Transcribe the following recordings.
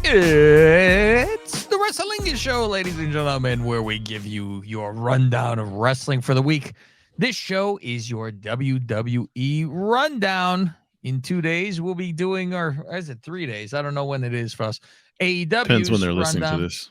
It's the Wrestlingus show, ladies and gentlemen, where we give you your rundown of wrestling for the week. This show is your WWE rundown. In 2 days, we'll be doing our, is it 3 days? I don't know when it is for us. AEW's Depends when they're listening rundown. to this.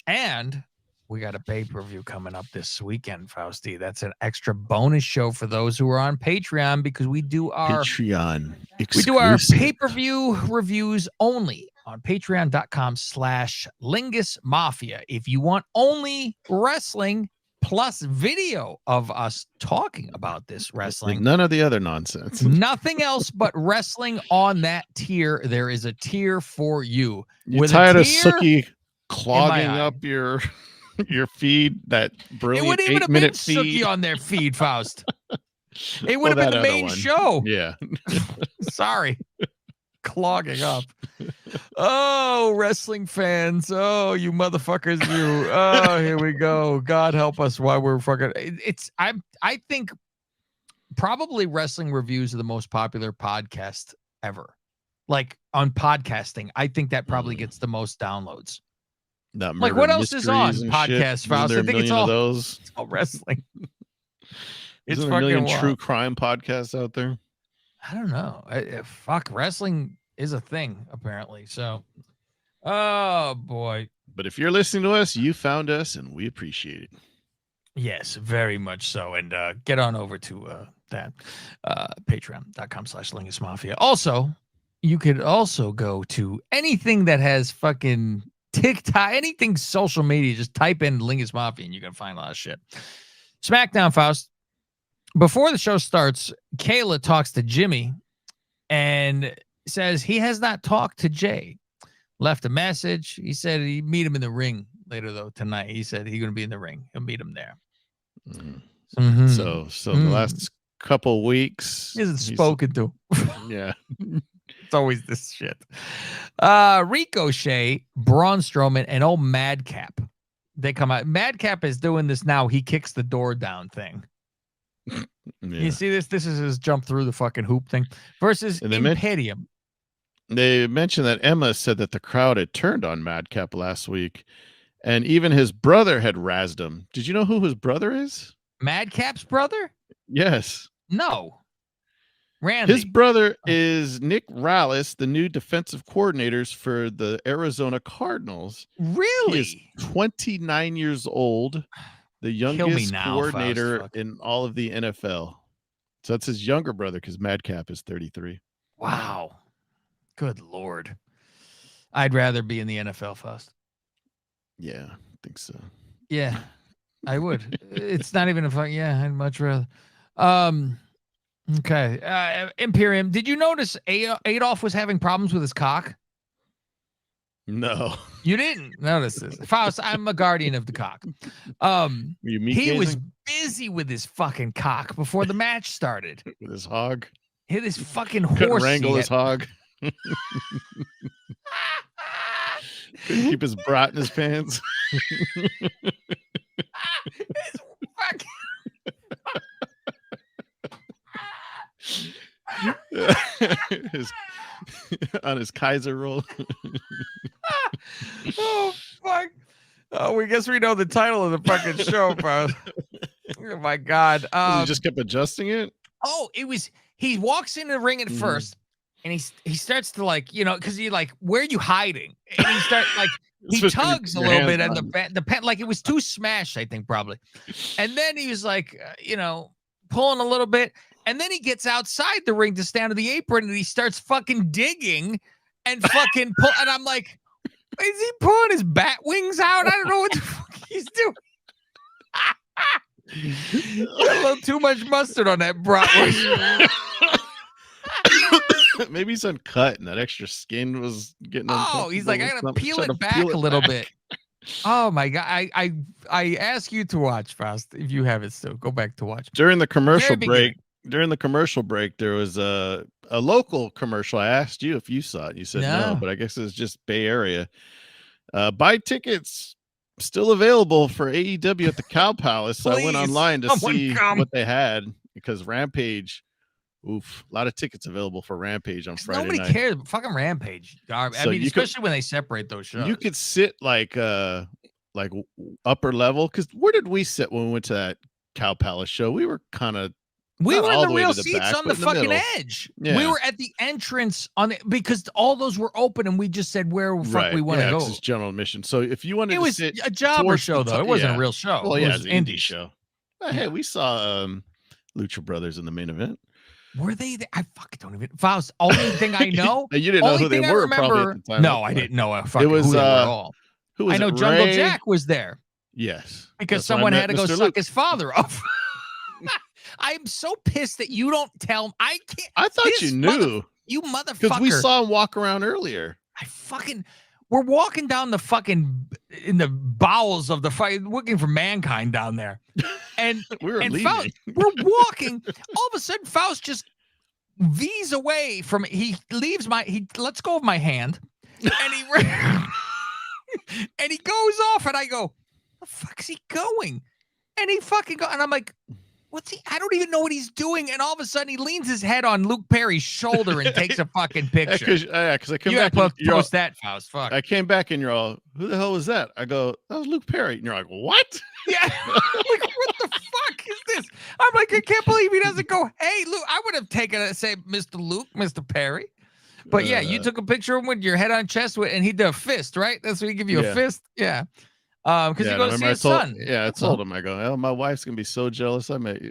And we got a pay-per-view coming up this weekend, Fausti. That's an extra bonus show for those who are on Patreon, because we do our Patreon exclusive. We do our pay-per-view reviews only on patreon.com/Lingus Mafia. If you want only wrestling plus video of us talking about this wrestling, none of the other nonsense, nothing else but wrestling on that tier, there is a tier for you. You're tired of Sookie clogging up your feed, that brilliant it would even 8-minute feed feed on their feed, Faust. It would have been the main show. Yeah. Sorry. Clogging up. Oh, wrestling fans. Oh, you motherfuckers, you. Oh, here we go. God help us while we're fucking. I think probably wrestling reviews are the most popular podcast ever. Like on podcasting, I think that probably gets the most downloads. Like what else is on podcast, Faust? I think it's all wrestling. Isn't there a million true crime podcasts out there? I don't know. Fuck, wrestling is a thing apparently. So, oh boy. But if you're listening to us, you found us, and we appreciate it. Yes, very much so. And get on over to that patreon.com/Lingus Mafia. Also, you could also go to anything that has fucking TikTok, anything social media. Just type in Lingus Mafia, and you can find a lot of shit. SmackDown, Faust. Before the show starts, Kayla talks to Jimmy and says he has not talked to Jay. Left a message. He said he'd meet him in the ring later, though, tonight. He said he's going to be in the ring. He'll meet him there. Mm-hmm. So the last couple weeks. He hasn't spoken to. Yeah. It's always this shit. Ricochet, Braun Strowman, and old Madcap. They come out. Madcap is doing this now. He kicks the door down thing. Yeah. You see this? This is his jump through the fucking hoop thing versus Imperium. They mentioned that Emma said that the crowd had turned on Madcap last week, and even his brother had razzed him. Did you know who his brother is? Madcap's brother? Yes. No. Randy. His brother is Nick Rallis, the new defensive coordinators for the Arizona Cardinals. Really? He is 29 years old. The youngest coordinator in all of the NFL. So that's his younger brother, because Madcap is 33. Wow. Good Lord. I'd rather be in the NFL, Faust. Yeah, I think so. Yeah, I would. It's not even a fun. Yeah, I'd much rather. Okay. Imperium. Did you notice Adolf was having problems with his cock? No. You didn't notice this. Faust, I'm a guardian of the cock. He was busy with his fucking cock before the match started. With his hog? Hit his fucking horse. Couldn't wrangle his hog. Couldn't keep his brat in his pants. On his Kaiser roll. Oh fuck! Oh, we guess we know the title of the fucking show, bro. Oh my god! He just kept adjusting it. Oh, it was. He walks in the ring at first, and he starts to because he where are you hiding? And he starts he tugs a little bit, and the pen it was too smashed, I think probably, and then he was pulling a little bit. And then he gets outside the ring to stand on the apron, and he starts fucking digging and fucking pull. And I'm like, is he pulling his bat wings out? I don't know what the fuck he's doing. Got a little too much mustard on that bratwurst. Maybe he's uncut, and that extra skin was getting. Oh, he's like, I gotta peel it back a little bit. Oh my god! I ask you to watch, Faust, if you have it still. Go back to watch. During the commercial break. During the commercial break, there was a local commercial. I asked you if you saw it. You said no, but I guess it's just Bay Area. Buy tickets still available for AEW at the Cow Palace. So I went online to see what they had, because Rampage Oof, a lot of tickets available for Rampage on Friday nobody night. cares. Fucking Rampage. I mean, especially when they separate those shows. You could sit like upper level, because where did we sit when we went to that Cow Palace show? We were kind of we were in the way real to the seats back, on but the in the fucking middle. edge. Yeah. We were at the entrance because all those were open, and we just said where the fuck we want to go. It's general admission. So if you wanted it to was sit a jobber show, though. It wasn't a real show. Well, it yeah, was it's an indie show. Hey, we saw Lucha Brothers in the main event. Were they there? I fucking don't even. Faust, only thing I know. You didn't know who they were. Probably at the time. No, I didn't know. It was who they were at all. Who was I know it? Jungle Ray? Jack was there. Yes, because someone had to go suck his father off. I'm so pissed that you don't tell him. I can't. I thought you knew. You motherfucker. Because we saw him walk around earlier. We're walking down the fucking in the bowels of the fight, looking for Mankind down there, and we're walking. All of a sudden, Faust just V's away from. He lets go of my hand, and he and he goes off, and I go, "The fuck's he going?" And he fucking go, and I'm like, "What's he? I don't even know what he's doing." And all of a sudden, he leans his head on Luke Perry's shoulder and takes a fucking picture. Because I came back. Post that, Faust. Fuck. I came back, and you're all, "Who the hell was that?" I go, "That was Luke Perry." And you're like, "What?" Yeah. Like, what the fuck is this? I'm like, I can't believe he doesn't go, "Hey, Luke." I would have taken it and say, "Mr. Luke, Mr. Perry." But yeah, you took a picture of him with your head on chest and he did a fist, right? That's what he give you a fist. Yeah. Because he goes to see his son. Yeah, I told him, I go, "Oh, my wife's gonna be so jealous I met you."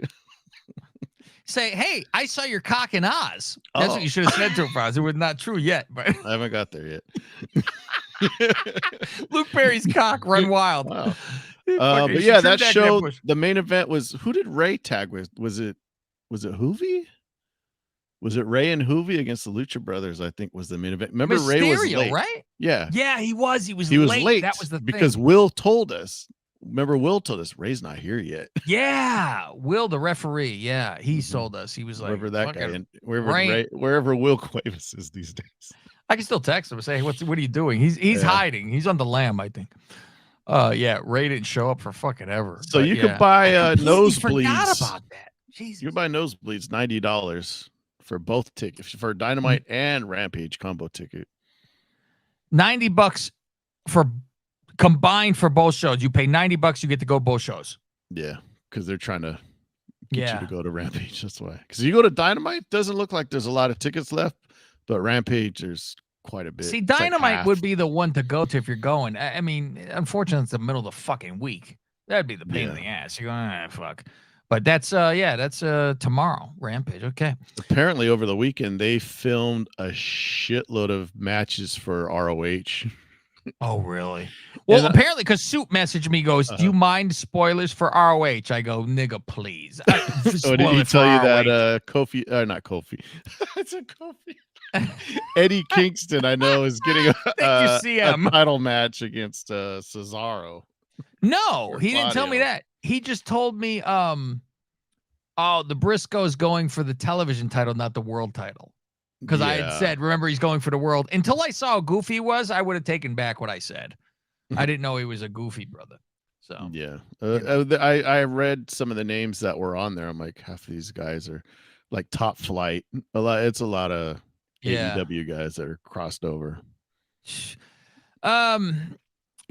Say, "Hey, I saw your cock in Oz." That's what you should have said to him, Oz. It was not true yet, but I haven't got there yet. Luke Perry's cock run wild. Wow. But yeah, that show, the main event was, who did Ray tag with? Was it Hoovy? Was it Ray and Hoovy against the Lucha Brothers? I think was the main event. Remember, Mysterio, Ray was late, right? Yeah. Yeah, he was. He was late. That was the thing. Because Will told us. Remember, Will told us Ray's not here yet. Yeah, Will, the referee. Yeah, he told us. He was like, wherever that guy, wherever Will Cuevas is these days. I can still text him and say, "Hey, what are you doing?" He's hiding. He's on the lam, I think. Yeah, Ray didn't show up for fucking ever. So you could buy nosebleeds. Forgot about that. Jesus. You could buy nosebleeds $90 for both tickets, for Dynamite and Rampage combo ticket. $90 for combined for both shows. You pay $90, you get to go both shows. Yeah, because they're trying to get you to go to Rampage. That's why. Because you go to Dynamite, doesn't look like there's a lot of tickets left, but Rampage, there's quite a bit. See, Dynamite would be the one to go to if you're going. I mean, unfortunately, it's the middle of the fucking week. That'd be the pain in the ass. You're going, fuck. But that's tomorrow, Rampage. Okay. Apparently, over the weekend, they filmed a shitload of matches for ROH. Oh, really? Well, apparently, because Soup messaged me, goes, "Do you mind spoilers for ROH?" I go, "Nigga, please." Did he tell you that Kofi, not Kofi, it's a Kofi. Eddie Kingston, I know, is getting a title match against Cesaro. No, he didn't tell me that. He just told me, the Briscoe's going for the television title, not the world title. Because I had said, remember, he's going for the world. Until I saw how goofy he was, I would have taken back what I said. I didn't know he was a goofy brother. So yeah, I read some of the names that were on there. I'm like, half of these guys are like Top Flight. It's a lot of AEW guys that are crossed over.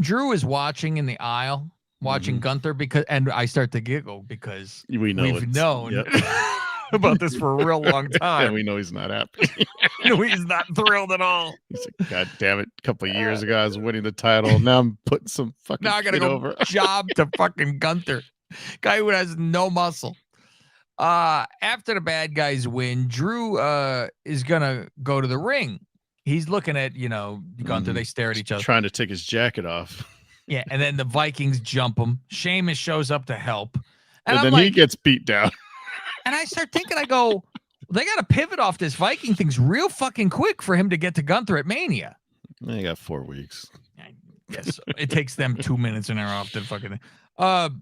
Drew is watching in the aisle, watching Gunther, and I start to giggle because we've known about this for a real long time. And we know he's not happy. He's not thrilled at all. He's like, "God damn it. A couple of years ago, I was winning the title. Now I'm putting some fucking I gotta go over. Job to fucking Gunther. Guy who has no muscle. After the bad guys win, Drew is gonna go to the ring. He's looking at, Gunther. They stare at each other. Trying to take his jacket off. Yeah, and then the Vikings jump him. Sheamus shows up to help. And then he gets beat down. And I start thinking, I go, they got to pivot off this Viking thing's real fucking quick for him to get to Gunther at Mania. They got 4 weeks. I guess so. It takes them 2 minutes and they're off the fucking thing.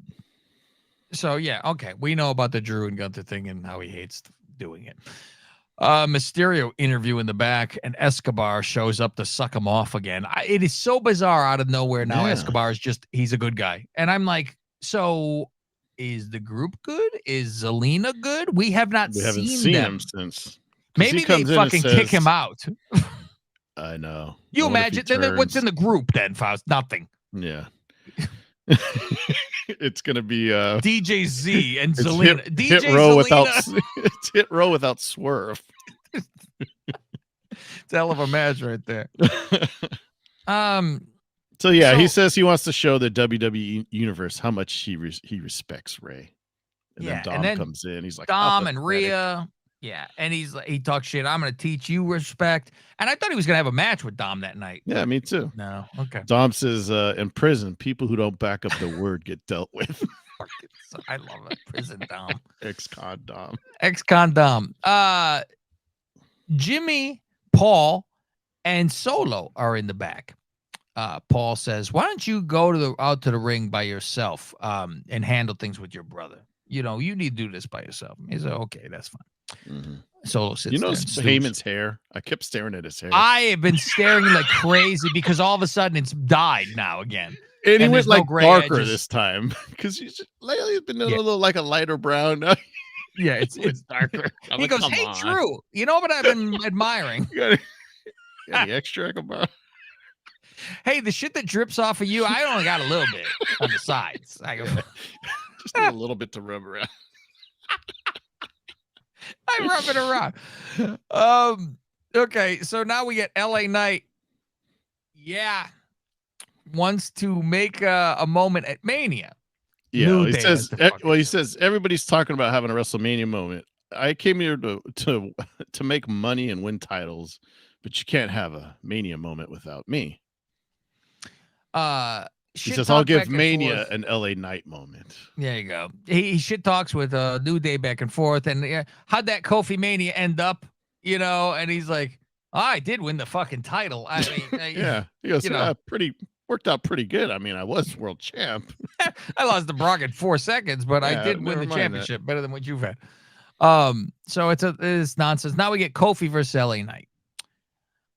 So, yeah, okay. We know about the Drew and Gunther thing and how he hates doing it. Mysterio interview in the back, and Escobar shows up to suck him off again. It is so bizarre out of nowhere now. Escobar is he's a good guy. And I'm like, so Is the group good? Is Zelina good? We have not We haven't seen them him since. Maybe they fucking kick him out. I know. You imagine then what's in the group then, Faust? Nothing. Yeah. It's gonna be DJ Z and Zelina. Hit row without it's Hit Row without Swerve. It's a hell of a match right there. So yeah, he says he wants to show the WWE universe how much he respects Ray. And then Dom comes in. He's like, Dom and Rhea. Yeah, and he talks shit. I'm going to teach you respect. And I thought he was going to have a match with Dom that night. Yeah, me too. No, okay. Dom says, in prison, people who don't back up the word get dealt with. I love it. Prison Dom. Ex-con Dom. Ex-con Dom. Jimmy, Paul, and Solo are in the back. Paul says, why don't you go out to the ring by yourself and handle things with your brother? You know, you need to do this by yourself. He said, okay, that's fine. Mm-hmm. Solo sits there. You know Heyman's hair? I kept staring at his hair. I have been staring like crazy because all of a sudden it's dyed now again. And he went like darker this time because lately he's been a little like a lighter brown. Yeah, it's darker. He goes, hey, Drew, you know what I've been admiring? Any extra I can borrow? Hey, the shit that drips off of you, I only got a little bit on the sides. I go, just a little bit to rub around. I rub it around. Okay, so now we get LA Knight. Yeah, wants to make a moment at Mania. Yeah, he says everybody's talking about having a WrestleMania moment. I came here to make money and win titles, but you can't have a Mania moment without me. He says, I'll give Mania an LA Knight moment. There you go. He shit talks with New Day back and forth. And how'd that Kofi Mania end up? You know, and he's like, I did win the fucking title. I mean, yeah. He goes, worked out pretty good. I mean, I was world champ. I lost to Brock in 4 seconds, but I did win the championship better than what you've had. So it's nonsense. Now we get Kofi versus LA Knight.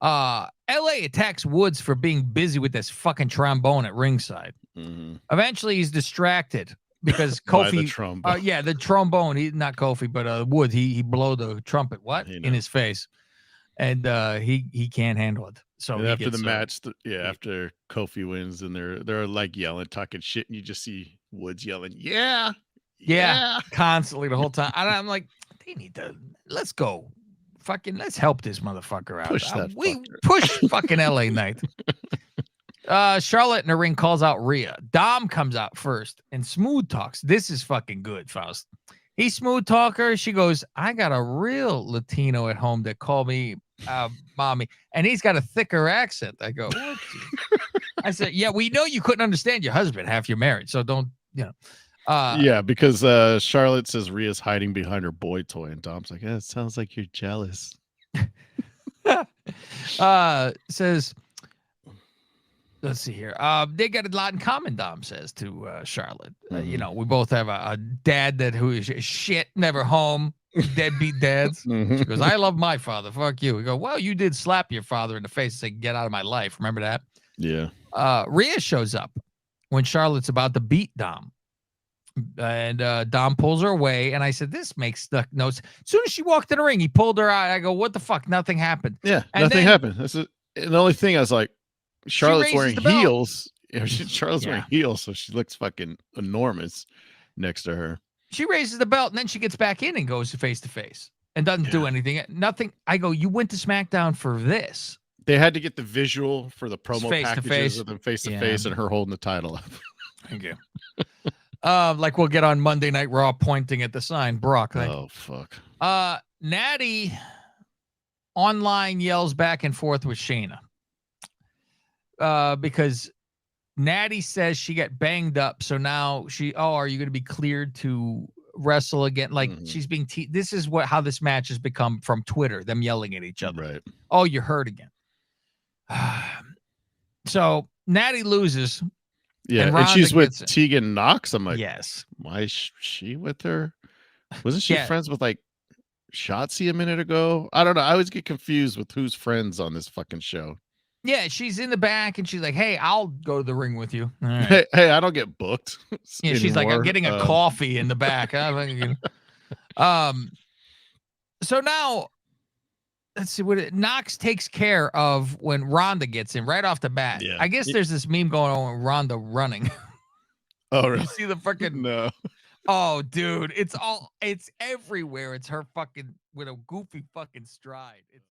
LA attacks Woods for being busy with this fucking trombone at ringside. Mm-hmm. Eventually he's distracted because Kofi, the trombone, not Kofi, but Woods, he blow the trumpet in his face. And he can't handle it. So after the match, after Kofi wins and they're like yelling, talking shit, and you just see Woods yelling, yeah, constantly the whole time. And I'm like, they need to let's go. Fucking let's help this motherfucker out. Push fucking LA Knight. Charlotte in the ring calls out Rhea. Dom comes out first and smooth talks. This is fucking good, Faust. He's smooth talker. She goes, I got a real Latino at home that called me mommy, and he's got a thicker accent. I go, what? I said, yeah, we know you couldn't understand your husband half your marriage, so don't, because Charlotte says Rhea's hiding behind her boy toy, and Dom's like, it sounds like you're jealous. Says, let's see here. They got a lot in common, Dom says to Charlotte. Mm-hmm. We both have a dad who is shit, never home, deadbeat dads. Mm-hmm. She goes, I love my father. Fuck you. We go, well, you did slap your father in the face and say, get out of my life. Remember that? Yeah. Rhea shows up when Charlotte's about to beat Dom. And Dom pulls her away, and I said, this makes no sense. As soon as she walked in the ring, he pulled her out. I go, what the fuck? Nothing happened. Yeah, nothing happened. And the only thing I was like, Charlotte's wearing heels. Charlotte's wearing heels, so she looks fucking enormous next to her. She raises the belt, and then she gets back in and goes face to face and doesn't do anything. Nothing. I go, you went to SmackDown for this. They had to get the visual for the promo packages of them face to face and her holding the title up. Thank you. Like we'll get on Monday Night Raw pointing at the sign, Brock. Like, oh, fuck. Natty online yells back and forth with Shayna. Because Natty says she got banged up. So now are you going to be cleared to wrestle again? Like she's being, this is how this match has become from Twitter, them yelling at each other. Right. Oh, you're hurt again. So Natty loses. Yeah, and she's with Tegan Knox. I'm like, yes. Why is she with her? Wasn't she friends with like Shotzi a minute ago? I don't know. I always get confused with who's friends on this fucking show. Yeah, she's in the back and she's like, "Hey, I'll go to the ring with you." All right. Hey, I don't get booked. Yeah, she's like, "I'm anymore. getting a coffee in the back." So now let's see what Knox takes care of when Rhonda gets in right off the bat. Yeah. I guess there's this meme going on with Rhonda running. Oh, You really? see the fucking No. Oh, dude, it's everywhere. It's her fucking with a goofy fucking stride. It's